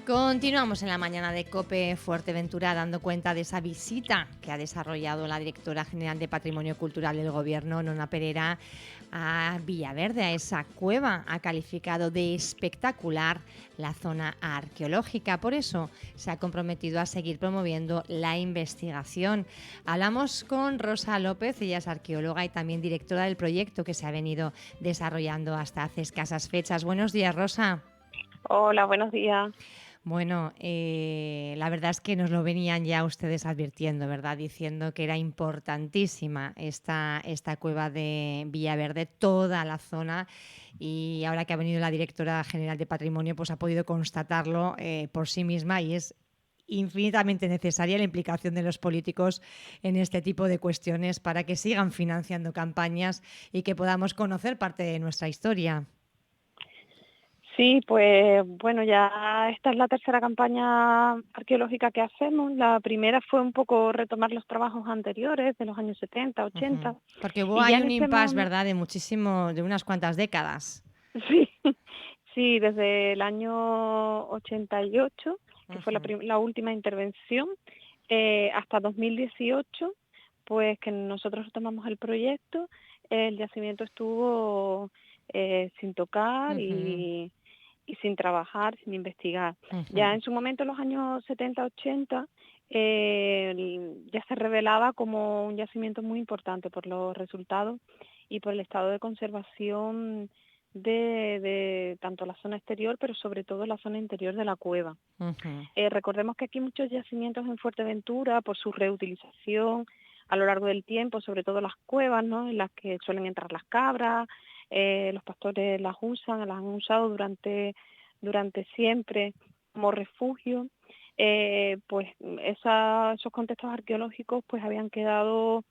Continuamos en la mañana de COPE Fuerteventura dando cuenta de esa visita que ha desarrollado la directora general de Patrimonio Cultural del Gobierno, Nona Perera, a Villaverde, a esa cueva. Ha calificado de espectacular la zona arqueológica. Por eso se ha comprometido a seguir promoviendo la investigación. Hablamos con Rosa López, ella es arqueóloga y también directora del proyecto que se ha venido desarrollando hasta hace escasas fechas. Buenos días, Rosa. Hola, buenos días. Bueno, la verdad es que nos lo venían ya ustedes advirtiendo, ¿verdad? Diciendo que era importantísima esta cueva de Villaverde, toda la zona, y ahora que ha venido la directora general de Patrimonio, pues ha podido constatarlo por sí misma y es infinitamente necesaria la implicación de los políticos en este tipo de cuestiones para que sigan financiando campañas y que podamos conocer parte de nuestra historia. Sí, pues bueno, ya esta es la tercera campaña arqueológica que hacemos. La primera fue un poco retomar los trabajos anteriores de los años 70, Ujú. 80, Porque hubo y ya ahí en un este impasse, momento, ¿verdad? De unas cuantas décadas. sí, sí, desde el año 88, que fue Ujú, la última intervención, hasta 2018, pues que nosotros retomamos el proyecto. El yacimiento estuvo sin tocar ujú, y sin trabajar, sin investigar. Ya ujú, en su momento, en los años 70-80, ya se revelaba como un yacimiento muy importante por los resultados y por el estado de conservación de tanto la zona exterior, pero sobre todo la zona interior de la cueva. ujú, Recordemos que aquí hay muchos yacimientos en Fuerteventura por su reutilización a lo largo del tiempo, sobre todo las cuevas, ¿no?, en las que suelen entrar las cabras. Los pastores las han usado durante siempre como refugio. Pues esos contextos arqueológicos pues habían quedado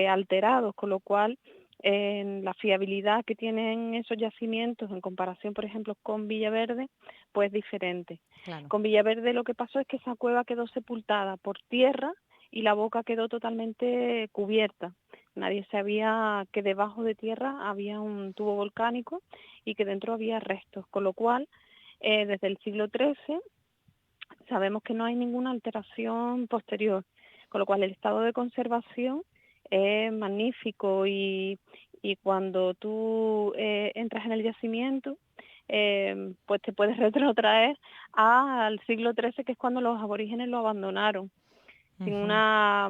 alterados, con lo cual en la fiabilidad que tienen esos yacimientos en comparación, por ejemplo, con Villaverde, pues diferente. claro. Con Villaverde lo que pasó es que esa cueva quedó sepultada por tierra y la boca quedó totalmente cubierta. Nadie sabía que debajo de tierra había un tubo volcánico y que dentro había restos, con lo cual desde el siglo XIII sabemos que no hay ninguna alteración posterior, con lo cual el estado de conservación es magnífico y cuando tú entras en el yacimiento, pues te puedes retrotraer al siglo XIII, que es cuando los aborígenes lo abandonaron, sin Ujú, una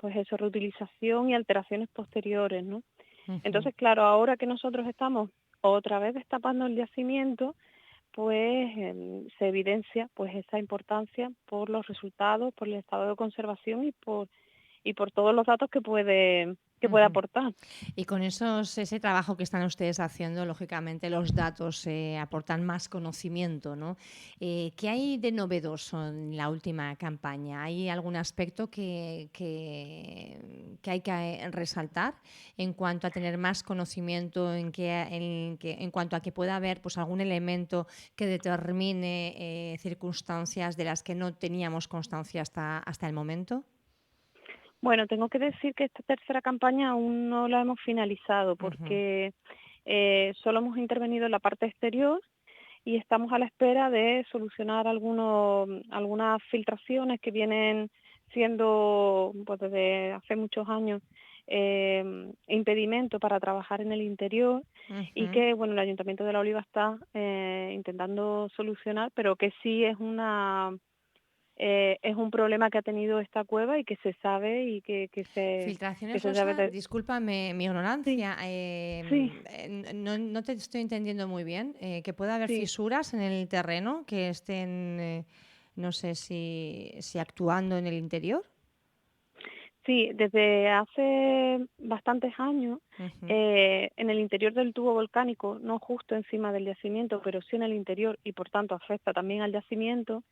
pues eso, reutilización y alteraciones posteriores, ¿no? ujú. Entonces, claro, ahora que nosotros estamos otra vez destapando el yacimiento, pues se evidencia pues esa importancia por los resultados, por el estado de conservación y por todos los datos que puede Ujú. aportar. Y con ese trabajo que están ustedes haciendo, lógicamente los datos aportan más conocimiento, ¿no? ¿Qué hay de novedoso en la última campaña? ¿Hay algún aspecto que hay que resaltar en cuanto a tener más conocimiento, en cuanto a que pueda haber pues, algún elemento que determine circunstancias de las que no teníamos constancia hasta el momento? Bueno, tengo que decir que esta tercera campaña aún no la hemos finalizado Ujú, porque solo hemos intervenido en la parte exterior y estamos a la espera de solucionar algunas filtraciones que vienen siendo pues, desde hace muchos años impedimento para trabajar en el interior y ujú. que bueno, el Ayuntamiento de La Oliva está intentando solucionar, pero que sí es un problema que ha tenido esta cueva y que se sabe y que Filtraciones, se sabe Rosa, de... discúlpame mi Sí, ignorancia, sí, no te estoy entendiendo muy bien. Que pueda haber sí. fisuras en el terreno que estén, no sé si actuando en el interior. Sí, desde hace bastantes años, Ujú, en el interior del tubo volcánico, no justo encima del yacimiento, pero sí en el interior y por tanto afecta también al yacimiento,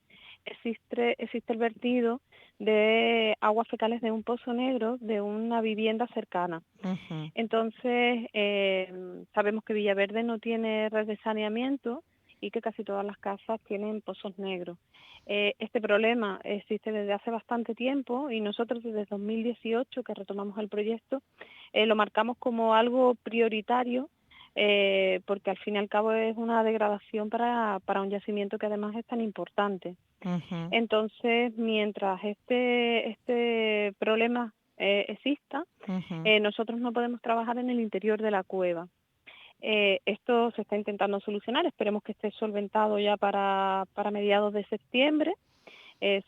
existe el vertido de aguas fecales de un pozo negro de una vivienda cercana. ujú, Entonces, sabemos que Villaverde no tiene red de saneamiento y que casi todas las casas tienen pozos negros. Este problema existe desde hace bastante tiempo y nosotros desde 2018, que retomamos el proyecto, lo marcamos como algo prioritario porque al fin y al cabo es una degradación para un yacimiento que además es tan importante. Ujú, Entonces, mientras este problema exista, ujú, nosotros no podemos trabajar en el interior de la cueva. Esto se está intentando solucionar, esperemos que esté solventado ya para mediados de septiembre,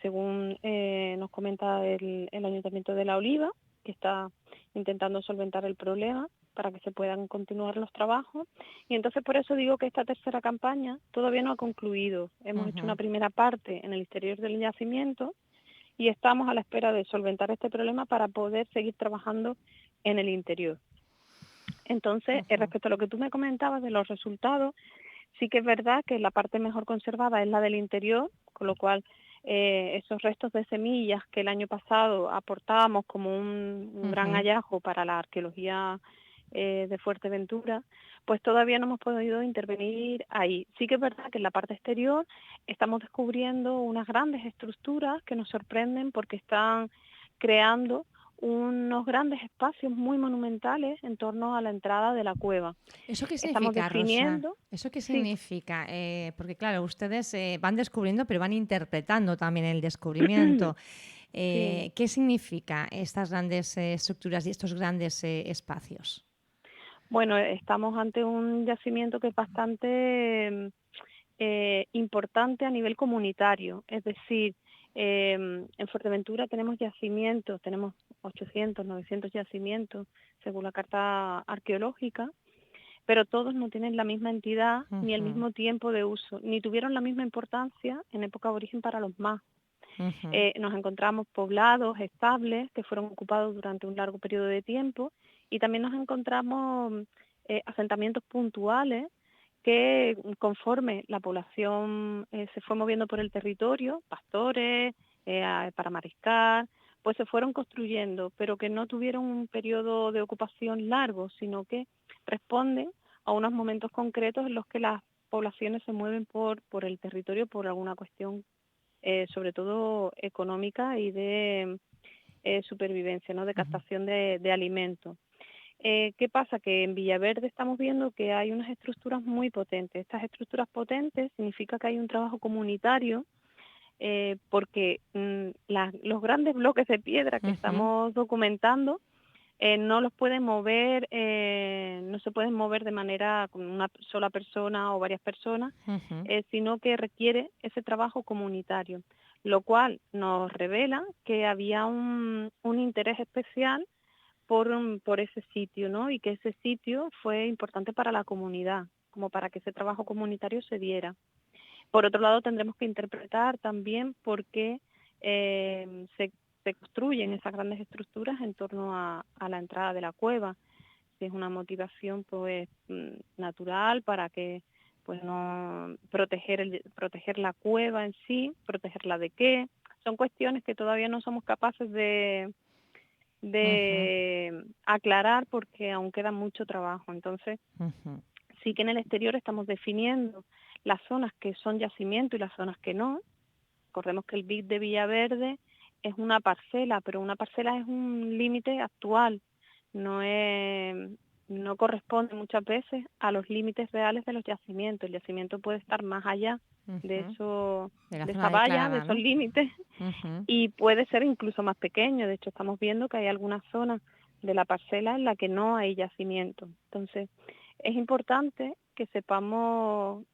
según nos comenta el Ayuntamiento de La Oliva, que está intentando solventar el problema para que se puedan continuar los trabajos. Y entonces por eso digo que esta tercera campaña todavía no ha concluido. Hemos hecho una ujú, primera parte en el exterior del yacimiento y estamos a la espera de solventar este problema para poder seguir trabajando en el interior. Entonces, ujú. respecto a lo que tú me comentabas de los resultados, sí que es verdad que la parte mejor conservada es la del interior, con lo cual esos restos de semillas que el año pasado aportábamos como un gran Ujú, hallazgo para la arqueología de Fuerteventura, pues todavía no hemos podido intervenir ahí. Sí que es verdad que en la parte exterior estamos descubriendo unas grandes estructuras que nos sorprenden porque están creando unos grandes espacios muy monumentales en torno a la entrada de la cueva. ¿Eso qué Estamos significa, Rosa? definiendo, ¿Eso qué sí, significa? Porque claro, ustedes van descubriendo, pero van interpretando también el descubrimiento. sí. ¿Qué significa estas grandes estructuras y estos grandes espacios? Bueno, estamos ante un yacimiento que es bastante importante a nivel comunitario. Es decir, en Fuerteventura tenemos yacimientos, tenemos 800, 900 yacimientos según la Carta Arqueológica, pero todos no tienen la misma entidad ni el Ujú, mismo tiempo de uso, ni tuvieron la misma importancia en época de origen para los más. ujú, Nos encontramos poblados estables que fueron ocupados durante un largo periodo de tiempo y también nos encontramos asentamientos puntuales que conforme la población se fue moviendo por el territorio, pastores, para mariscar, pues se fueron construyendo, pero que no tuvieron un periodo de ocupación largo, sino que responden a unos momentos concretos en los que las poblaciones se mueven por el territorio por alguna cuestión sobre todo económica y de supervivencia, ¿no? De ujú, captación de alimentos. ¿Qué pasa? Que en Villaverde estamos viendo que hay unas estructuras muy potentes. Estas estructuras potentes significa que hay un trabajo comunitario porque los grandes bloques de piedra que ujú, estamos documentando no los pueden mover, no se pueden mover de manera con una sola persona o varias personas, ujú. sino que requiere ese trabajo comunitario, lo cual nos revela que había un interés especial por ese sitio, ¿no? Y que ese sitio fue importante para la comunidad, como para que ese trabajo comunitario se diera. Por otro lado, tendremos que interpretar también por qué se construyen esas grandes estructuras en torno a la entrada de la cueva. Si es una motivación pues natural para que pues no proteger la cueva en sí, protegerla de qué. Son cuestiones que todavía no somos capaces Ujú, de aclarar porque aún queda mucho trabajo. Entonces, ujú, sí que en el exterior estamos definiendo las zonas que son yacimiento y las zonas que no. Recordemos que el BID de Villaverde es una parcela, pero una parcela es un límite actual, no es, no corresponde muchas veces a los límites reales de los yacimientos. El yacimiento puede estar más allá de ujú. eso, De la de zona esa valla, de declarada, esos ¿no? límites, Ujú, y puede ser incluso más pequeño. De hecho, estamos viendo que hay algunas zonas de la parcela en la que no hay yacimiento. Entonces, es importante que sepamos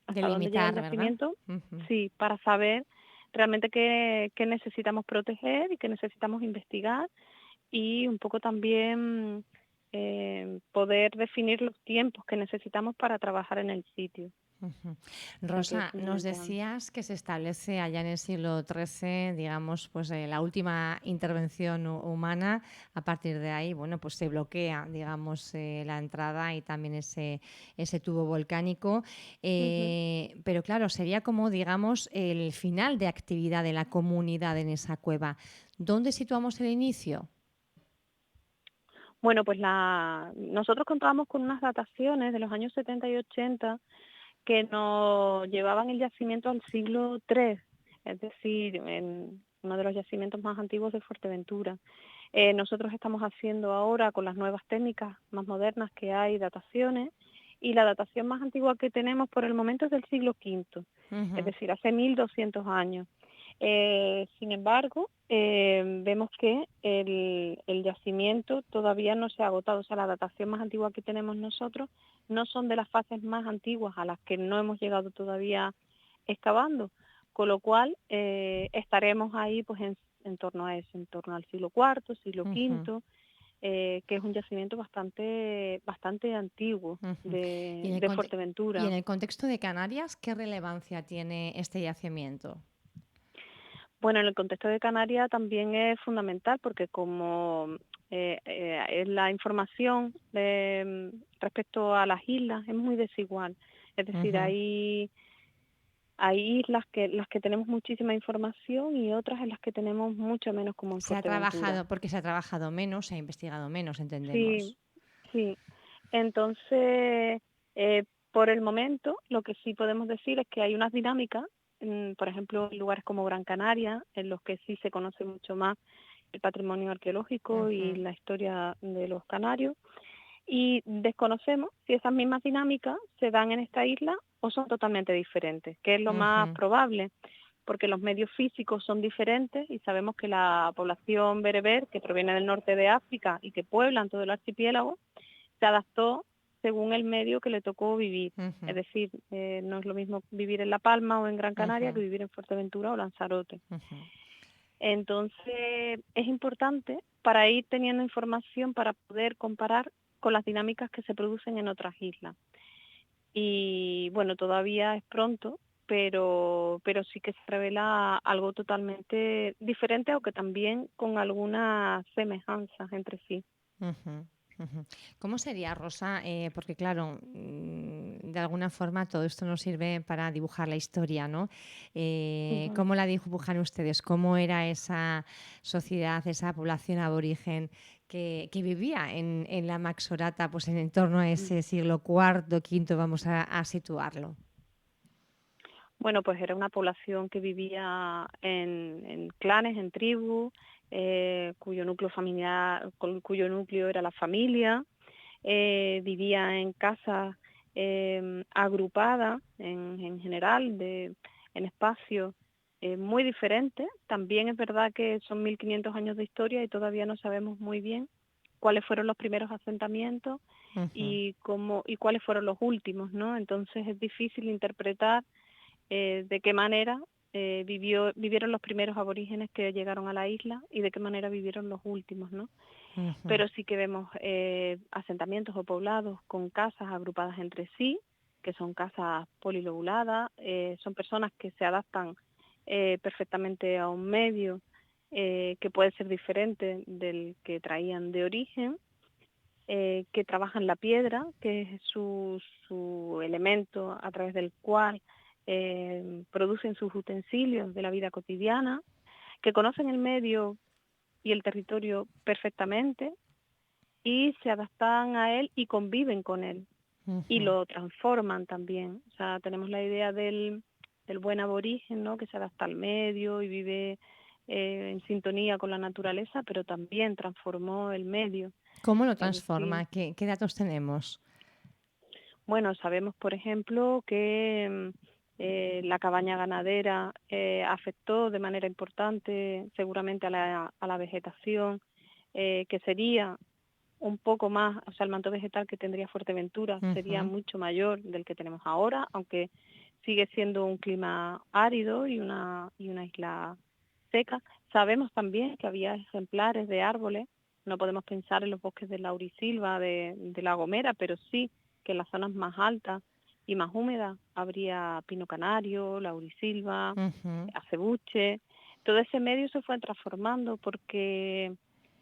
hasta dónde llega el delimitar, ¿verdad? yacimiento, Ujú, sí, para saber realmente qué necesitamos proteger y qué necesitamos investigar y un poco también poder definir los tiempos que necesitamos para trabajar en el sitio. ujú. O sea que es Rosa, nos fundamental. decías que se establece allá en el siglo XIII, digamos, pues la última intervención humana. A partir de ahí, bueno, pues se bloquea, digamos, la entrada y también ese tubo volcánico. Ujú. Pero claro, sería como, digamos, el final de actividad de la comunidad en esa cueva. ¿Dónde situamos el inicio? Bueno, pues nosotros contábamos con unas dataciones de los años 70 y 80 que nos llevaban el yacimiento al siglo III, es decir, en uno de los yacimientos más antiguos de Fuerteventura. Nosotros estamos haciendo ahora con las nuevas técnicas más modernas que hay, dataciones, y la datación más antigua que tenemos por el momento es del siglo V, es Ujú. decir, hace 1200 años. Sin embargo, vemos que el yacimiento todavía no se ha agotado, o sea, la datación más antigua que tenemos nosotros no son de las fases más antiguas a las que no hemos llegado todavía excavando, con lo cual estaremos ahí pues en torno a eso, en torno al siglo IV, siglo Ujú. V, que es un yacimiento bastante antiguo Ujú. Y de y en Fuerteventura. el contexto de Canarias, ¿qué relevancia tiene este yacimiento? Bueno, en el contexto de Canarias también es fundamental porque como es la información respecto a las islas es muy desigual. Es decir, Ujú. hay islas que las que tenemos muchísima información y otras en las que tenemos mucho menos, como en Se ha Fuerteventura. trabajado, porque se ha trabajado menos, se ha investigado menos, Sí, entendemos. sí. Entonces, por el momento, lo que sí podemos decir es que hay unas dinámicas, por ejemplo, en lugares como Gran Canaria, en los que sí se conoce mucho más el patrimonio arqueológico y Ujú. la historia de los canarios, y desconocemos si esas mismas dinámicas se dan en esta isla o son totalmente diferentes, que es lo más Ujú. probable, porque los medios físicos son diferentes y sabemos que la población bereber, que proviene del norte de África y que pueblan todo el archipiélago, se adaptó según el medio que le tocó vivir. Es Ujú. decir, no es lo mismo vivir en La Palma o en Gran Canaria que Ujú. vivir en Fuerteventura o Lanzarote. Ujú. Entonces, es importante para ir teniendo información para poder comparar con las dinámicas que se producen en otras islas. Y bueno, todavía es pronto, pero sí que se revela algo totalmente diferente, aunque también con algunas semejanzas entre sí. Ujú. Ujú. ¿Cómo sería, Rosa? Porque claro, de alguna forma todo esto nos sirve para dibujar la historia, ¿no? Ujú. ¿Cómo la dibujan ustedes? ¿Cómo era esa sociedad, esa población aborigen que vivía en la Maxorata, pues en torno a ese siglo cuarto, quinto, vamos a situarlo? Bueno, pues era una población que vivía en clanes, en tribus, cuyo núcleo familiar, cuyo núcleo era la familia, vivía en casas agrupadas en general, en espacios muy diferentes. También es verdad que son 1500 años de historia y todavía no sabemos muy bien cuáles fueron los primeros asentamientos Ujú. y cuáles fueron los últimos, ¿no? Entonces es difícil interpretar de qué manera vivieron los primeros aborígenes que llegaron a la isla y de qué manera vivieron los últimos, ¿no? Ujú. Pero sí que vemos asentamientos o poblados con casas agrupadas entre sí, que son casas polilobuladas, son personas que se adaptan perfectamente a un medio que puede ser diferente del que traían de origen, que trabajan la piedra, que es su elemento a través del cual producen sus utensilios de la vida cotidiana, que conocen el medio y el territorio perfectamente y se adaptan a él y conviven con él y Ujú. lo transforman también. O sea, tenemos la idea del buen aborigen, ¿no? Que se adapta al medio y vive en sintonía con la naturaleza, pero también transformó el medio. ¿Cómo lo Es decir, transforma? ¿Qué datos tenemos? bueno, sabemos, por ejemplo, que la cabaña ganadera afectó de manera importante seguramente a la vegetación, que sería un poco más, o sea, el manto vegetal que tendría Fuerteventura sería Ujú. mucho mayor del que tenemos ahora, aunque sigue siendo un clima árido y una isla seca. Sabemos también que había ejemplares de árboles, no podemos pensar en los bosques de laurisilva, de La Gomera, pero sí que en las zonas más altas y más húmedas habría pino canario, laurisilva, Ujú. acebuche. Todo ese medio se fue transformando porque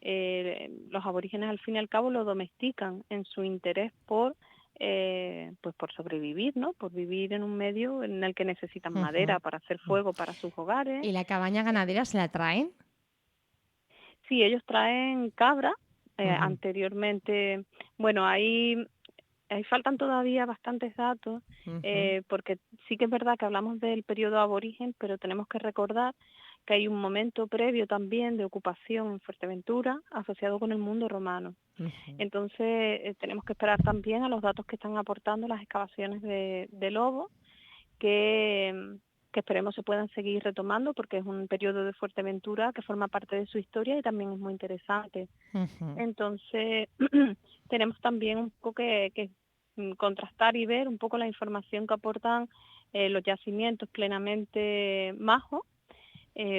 los aborígenes al fin y al cabo lo domestican en su interés por pues por sobrevivir, ¿no? Por vivir en un medio en el que necesitan madera Ujú. para hacer fuego para sus hogares. ¿Y la cabaña ganadera se la traen? Sí, ellos traen cabra. Ujú. Anteriormente, bueno, ahí faltan todavía bastantes datos, Ujú. porque sí que es verdad que hablamos del periodo aborigen, pero tenemos que recordar que hay un momento previo también de ocupación en Fuerteventura asociado con el mundo romano. Ujú. Entonces, tenemos que esperar también a los datos que están aportando las excavaciones de Lobo, que, que esperemos se puedan seguir retomando, porque es un periodo de Fuerteventura que forma parte de su historia y también es muy interesante. Ujú. Entonces, tenemos también un poco que contrastar y ver un poco la información que aportan los yacimientos plenamente majos,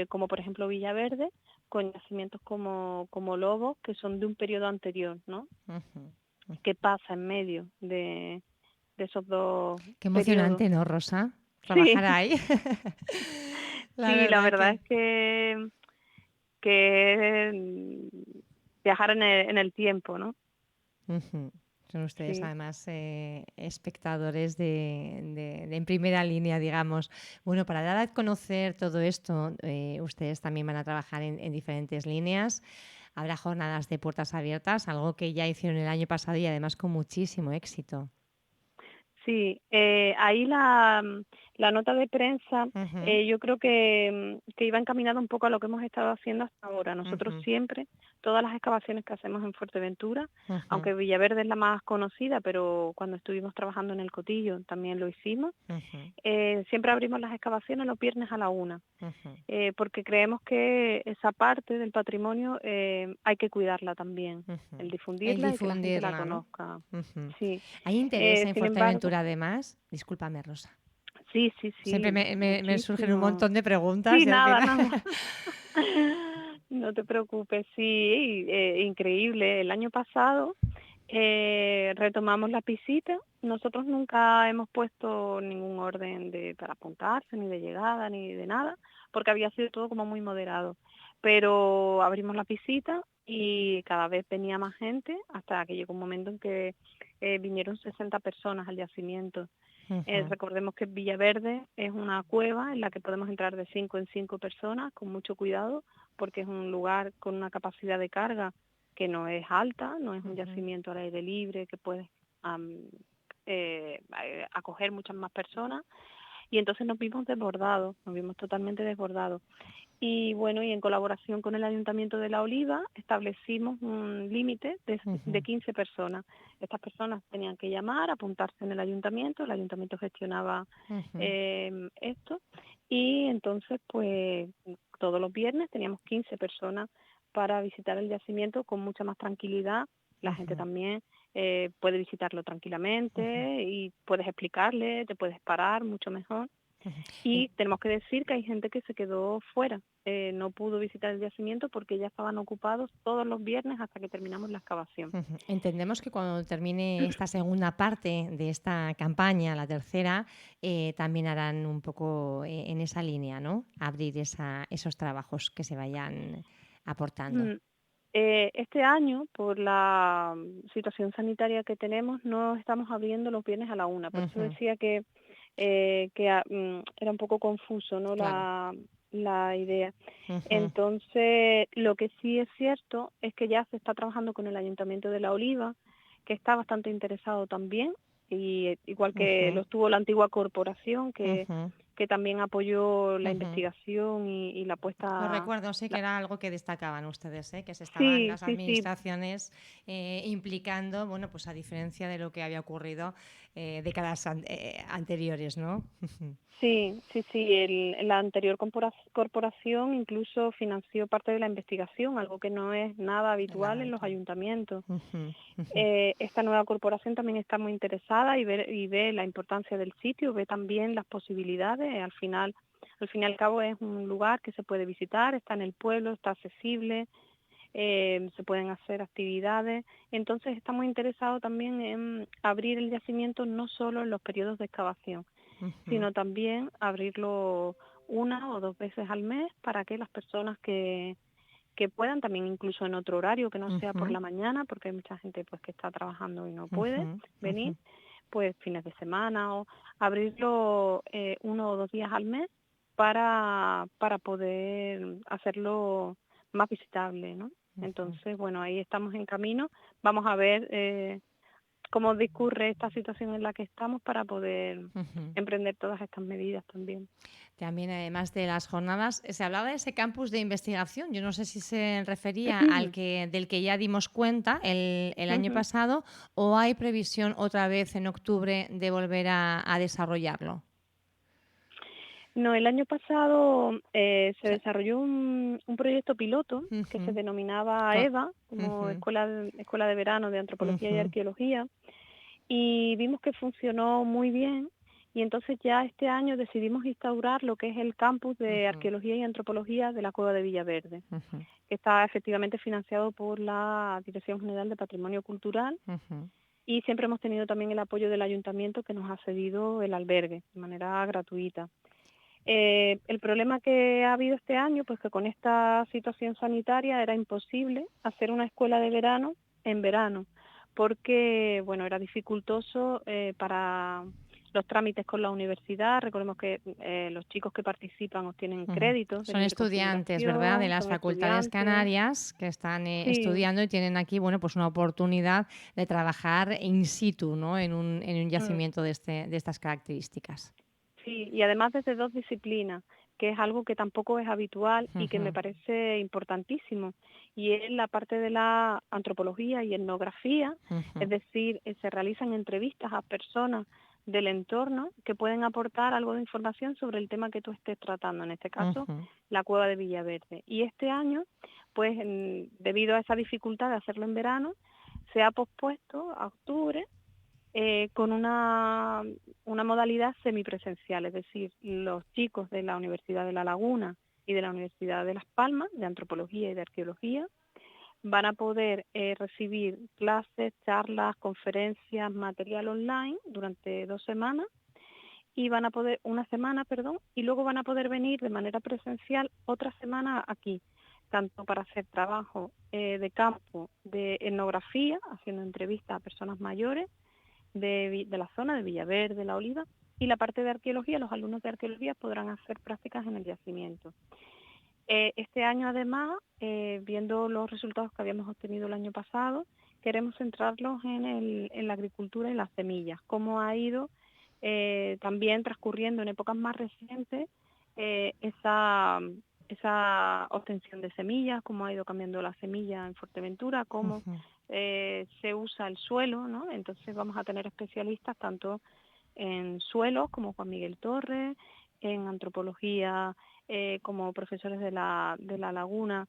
como por ejemplo Villaverde, con yacimientos como Lobos, que son de un periodo anterior, ¿no? Ujú. ¿Qué pasa en medio de esos dos Qué periodos? emocionante, ¿no, Rosa? Sí, Trabajar ahí. La sí, la verdad verdad que... es que viajar en el tiempo, ¿no? Ujú. Son ustedes Sí. además espectadores en primera línea, digamos. Bueno, para dar a conocer todo esto, ustedes también van a trabajar en diferentes líneas. Habrá jornadas de puertas abiertas, algo que ya hicieron el año pasado y además con muchísimo éxito. Sí, ahí la nota de prensa, Ujú, yo creo que iba encaminada un poco a lo que hemos estado haciendo hasta ahora. Nosotros ujú, siempre, todas las excavaciones que hacemos en Fuerteventura, ujú, aunque Villaverde es la más conocida, pero cuando estuvimos trabajando en el Cotillo también lo hicimos, ujú, siempre abrimos las excavaciones los viernes a la 1, ujú. porque creemos que esa parte del patrimonio hay que cuidarla también, Ujú. el El difundirla y que la gente la difundirla, ¿no? conozca. Ujú. Sí. ¿Hay interés en Sin embargo, Fuerteventura además? Discúlpame, Rosa. sí, sí, Siempre sí, me surgen un muchísimo. montón de preguntas Sí, y al nada, final... nada. No te preocupes, sí, increíble. El año pasado retomamos la visita. Nosotros nunca hemos puesto ningún orden para apuntarse, ni de llegada, ni de nada, porque había sido todo como muy moderado. Pero abrimos la visita y cada vez venía más gente, hasta que llegó un momento en que vinieron 60 personas al yacimiento. Ujú, Recordemos que Villaverde es una cueva en la que podemos entrar de 5 en 5 personas con mucho cuidado, porque es un lugar con una capacidad de carga que no es alta, no es un ujú, yacimiento al aire libre que puede acoger muchas más personas, y entonces nos vimos desbordados, nos vimos totalmente desbordados. Y bueno, y en colaboración con el Ayuntamiento de La Oliva establecimos un límite de ujú, 15 personas. Estas personas tenían que llamar, apuntarse en el ayuntamiento gestionaba ujú, esto, y entonces pues todos los viernes teníamos 15 personas para visitar el yacimiento con mucha más tranquilidad. La gente ujú, también puede visitarlo ujú, tranquilamente y puedes explicarle, te puedes parar mucho mejor. ujú. Y tenemos que decir que hay gente que se quedó fuera, no pudo visitar el yacimiento porque ya estaban ocupados todos los viernes hasta que terminamos la excavación. Ujú. Entendemos que cuando termine esta segunda parte de esta campaña, la tercera, también harán un poco en esa línea, ¿no? Abrir esos trabajos que se vayan aportando. Mm, Este año, por la situación sanitaria que tenemos, no estamos abriendo los viernes a la 1. Por eso Ujú, decía era un poco confuso, ¿no? claro. La idea. Ujú, Entonces, lo que sí es cierto es que ya se está trabajando con el Ayuntamiento de La Oliva, que está bastante interesado también, y igual que lo ujú, estuvo la antigua corporación, ujú, que también apoyó la ujú. investigación y la Lo puesta... recuerdo, sí que la- era algo que destacaban ustedes, ¿eh? Que se estaban Sí, las sí, sí, administraciones implicando, bueno, pues a diferencia de lo que había ocurrido décadas anteriores, ¿no? sí, sí, sí. La anterior corporación incluso financió parte de la investigación, algo que no es nada Nada habitual en los habitual. ayuntamientos. Ujú, ujú, Esta nueva corporación también está muy interesada y ve la importancia del sitio, ve también las posibilidades. Al fin y al cabo es un lugar que se puede visitar, está en el pueblo, está accesible, se pueden hacer actividades. Entonces está muy interesado también en abrir el yacimiento no solo en los periodos de excavación, ujú, sino también abrirlo 1 o 2 veces al mes para que las personas que puedan, también incluso en otro horario que no sea por ujú, la mañana, porque hay mucha gente pues que está trabajando y no puede ujú, ujú, venir, pues fines de semana, o abrirlo 1 o 2 días al mes para poder hacerlo más visitable, ¿no? ujú. Entonces, bueno, ahí estamos en camino. Vamos a ver cómo discurre esta situación en la que estamos para poder Ujú. emprender todas estas medidas también. También, además de las jornadas, se hablaba de ese campus de investigación. Yo no sé si se refería al del que ya dimos cuenta el año Ujú. pasado o hay previsión otra vez en octubre de volver a desarrollarlo. No, el año pasado O se sea, desarrolló un proyecto piloto que se ujú, denominaba co- EVA, como ujú, Escuela de Verano de Antropología y ujú, Arqueología, y vimos que funcionó muy bien, y entonces ya este año decidimos instaurar lo que es el campus de ujú, Arqueología y Antropología de la Cueva de Villaverde, ujú, que está efectivamente financiado por la Dirección General de Patrimonio Cultural, ujú, y siempre hemos tenido también el apoyo del ayuntamiento, que nos ha cedido el albergue de manera gratuita. El problema que ha habido este año, pues que con esta situación sanitaria era imposible hacer una escuela de verano en verano, porque bueno, era dificultoso para los trámites con la universidad. Recordemos que los chicos que participan obtienen ujú. créditos de Son libre estudiantes, ¿verdad? De configuración, las son facultades estudiantes. canarias que están Sí. estudiando y tienen aquí, bueno, pues una oportunidad de trabajar in situ, ¿no? En un Mm. yacimiento de estas características. Sí, y además desde dos disciplinas, que es algo que tampoco es habitual y que me Ujú, parece importantísimo, y es la parte de la antropología y etnografía, es ujú, decir, se realizan entrevistas a personas del entorno que pueden aportar algo de información sobre el tema que tú estés tratando, en este caso, ujú, la cueva de Villaverde. Y este año, pues debido a esa dificultad de hacerlo en verano, se ha pospuesto a octubre con una modalidad semipresencial, es decir, los chicos de la Universidad de La Laguna y de la Universidad de Las Palmas, de Antropología y de Arqueología, van a poder recibir clases, charlas, conferencias, material online durante 2 semanas y van a poder, una semana, perdón, y luego van a poder venir de manera presencial otra semana aquí, tanto para hacer trabajo de campo, de etnografía, haciendo entrevistas a personas mayores, de la zona de Villaverde, La Oliva, y la parte de arqueología, los alumnos de arqueología podrán hacer prácticas en el yacimiento. Este año, además, viendo los resultados que habíamos obtenido el año pasado, queremos centrarlos en la agricultura y las semillas, cómo ha ido también transcurriendo en épocas más recientes esa obtención de semillas, cómo ha ido cambiando la semilla en Fuerteventura, cómo ujú. se usa el suelo, ¿no? Entonces vamos a tener especialistas tanto en suelos como Juan Miguel Torres, en antropología como profesores de la Laguna,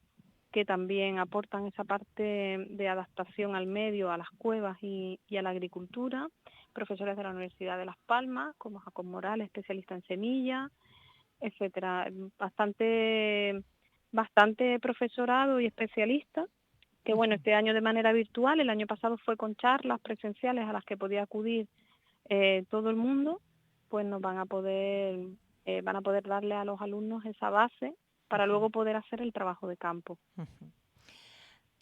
que también aportan esa parte de adaptación al medio, a las cuevas y a la agricultura, profesores de la Universidad de Las Palmas, como Jacob Morales, especialista en semillas, etcétera. Bastante profesorado y especialista, que bueno, este año de manera virtual, el año pasado fue con charlas presenciales a las que podía acudir todo el mundo, pues nos van a poder darle a los alumnos esa base para luego poder hacer el trabajo de campo.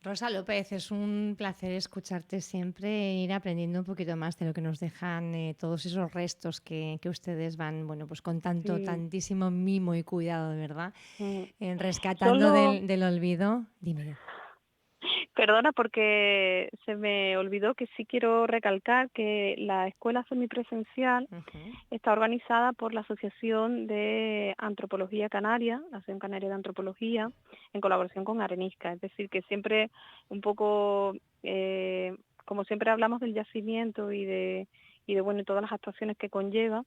Rosa López, es un placer escucharte siempre e ir aprendiendo un poquito más de lo que nos dejan todos esos restos que ustedes van, bueno, pues con Sí. tantísimo mimo y cuidado, de verdad, Mm. rescatando Solo del olvido. Dime. Perdona, porque se me olvidó que sí quiero recalcar que la escuela semipresencial Ujú, está organizada por la Asociación de Antropología Canaria, la Asociación Canaria de Antropología, en colaboración con Arenisca. Es decir, que siempre un poco, como siempre hablamos del yacimiento y de bueno, todas las actuaciones que conlleva,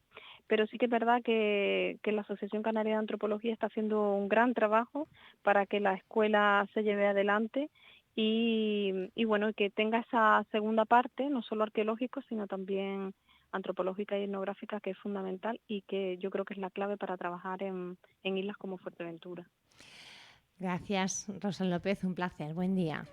pero sí que es verdad que la Asociación Canaria de Antropología está haciendo un gran trabajo para que la escuela se lleve adelante y bueno, que tenga esa segunda parte, no solo arqueológico, sino también antropológica y etnográfica, que es fundamental y que yo creo que es la clave para trabajar en islas como Fuerteventura. Gracias, Rosa López, un placer. Buen día.